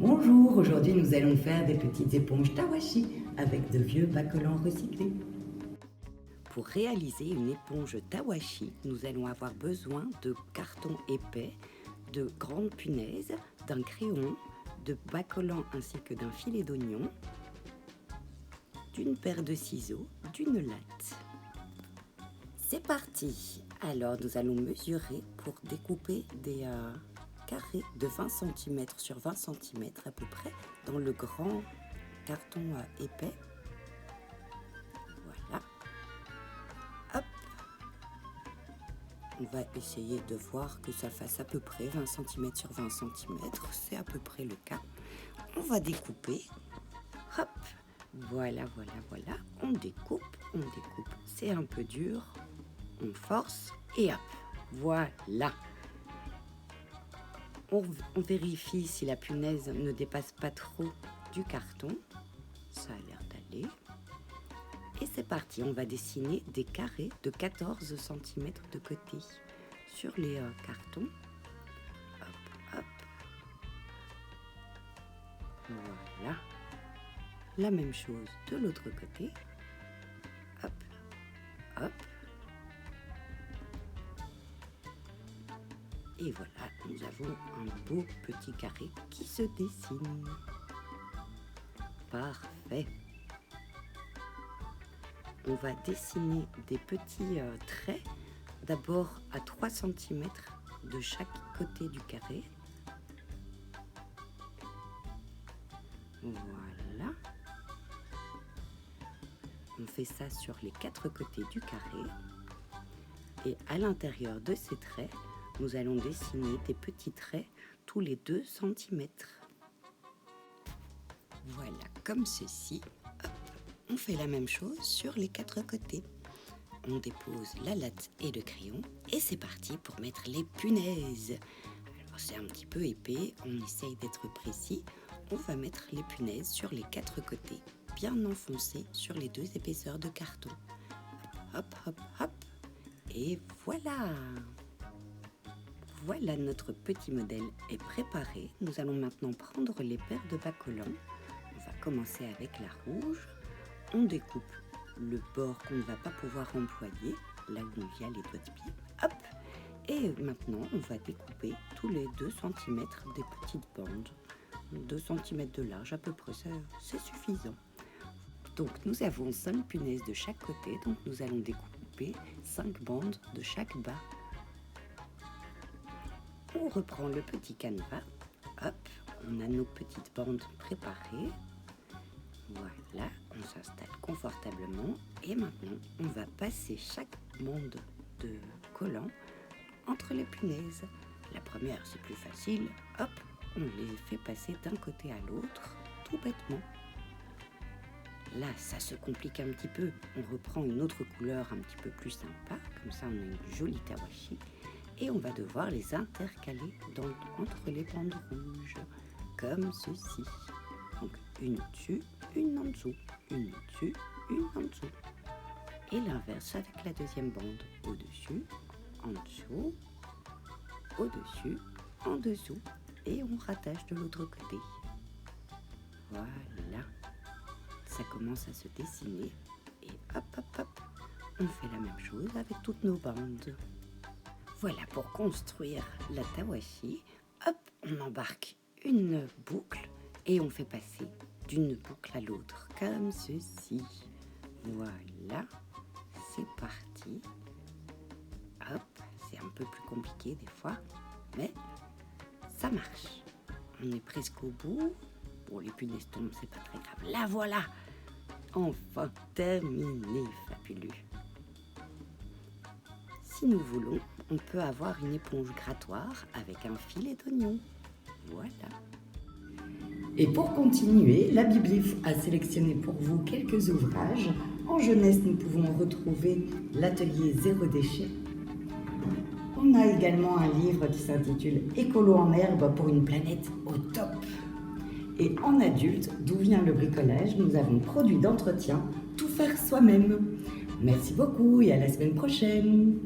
Bonjour, aujourd'hui nous allons faire des petites éponges Tawashi avec de vieux bacolans recyclés. Pour réaliser une éponge Tawashi, nous allons avoir besoin de carton épais, de grandes punaises, d'un crayon, de bacolans ainsi que d'un filet d'oignon, d'une paire de ciseaux, d'une latte. C'est parti! Alors nous allons mesurer pour découper des carrés de 20 cm sur 20 cm à peu près dans le grand carton épais. Voilà. Hop. On va essayer de voir que ça fasse à peu près 20 cm sur 20 cm. C'est à peu près le cas. On va découper. Hop. Voilà, voilà, voilà. On découpe, on découpe. C'est un peu dur. On force et hop. Voilà. On vérifie si la punaise ne dépasse pas trop du carton. Ça a l'air d'aller. Et c'est parti, on va dessiner des carrés de 14 cm de côté sur les cartons. Hop, hop. Voilà. La même chose de l'autre côté. Hop, hop. Et voilà, nous avons un beau petit carré qui se dessine. Parfait. On va dessiner des petits traits, d'abord à 3 cm de chaque côté du carré. Voilà. On fait ça sur les 4 côtés du carré. Et à l'intérieur de ces traits, nous allons dessiner des petits traits tous les 2 cm. Voilà, comme ceci. Hop, on fait la même chose sur les 4 côtés. On dépose la latte et le crayon et c'est parti pour mettre les punaises. Alors c'est un petit peu épais, on essaye d'être précis. On va mettre les punaises sur les 4 côtés, bien enfoncées sur les 2 épaisseurs de carton. Hop, hop, hop. Et voilà! Voilà, notre petit modèle est préparé. Nous allons maintenant prendre les paires de bacolans. On va commencer avec la rouge. On découpe le bord qu'on ne va pas pouvoir employer, là où il y a les doigts de pied. Hop! Et maintenant, on va découper tous les 2 cm des petites bandes. 2 cm de large à peu près, c'est suffisant. Donc nous avons 5 punaises de chaque côté, donc nous allons découper 5 bandes de chaque bas. On reprend le petit canevas, hop, on a nos petites bandes préparées, voilà, on s'installe confortablement et maintenant on va passer chaque bande de collant entre les punaises. La première c'est plus facile, hop, on les fait passer d'un côté à l'autre, tout bêtement. Là ça se complique un petit peu, on reprend une autre couleur un petit peu plus sympa, comme ça on a une jolie tawashi. Et on va devoir les intercaler entre les bandes rouges, comme ceci. Donc une au-dessus, une en dessous, une au-dessus, une en dessous. Et l'inverse avec la deuxième bande, au-dessus, en dessous, au-dessus, en dessous. Et on rattache de l'autre côté. Voilà. Ça commence à se dessiner. Et hop, hop, hop, on fait la même chose avec toutes nos bandes. Voilà, pour construire la tawashi, hop, on embarque une boucle et on fait passer d'une boucle à l'autre, comme ceci. Voilà, c'est parti. Hop, c'est un peu plus compliqué des fois, mais ça marche. On est presque au bout. Bon, les punaises tombent, c'est pas très grave. La voilà, enfin terminé, fabuleux. Si nous voulons, on peut avoir une éponge grattoir avec un filet d'oignon. Voilà. Et pour continuer, la Biblif a sélectionné pour vous quelques ouvrages. En jeunesse, nous pouvons retrouver l'atelier Zéro déchet. On a également un livre qui s'intitule Écolo en herbe pour une planète au top. Et en adulte, d'où vient le bricolage, nous avons produit d'entretien, tout faire soi-même. Merci beaucoup et à la semaine prochaine.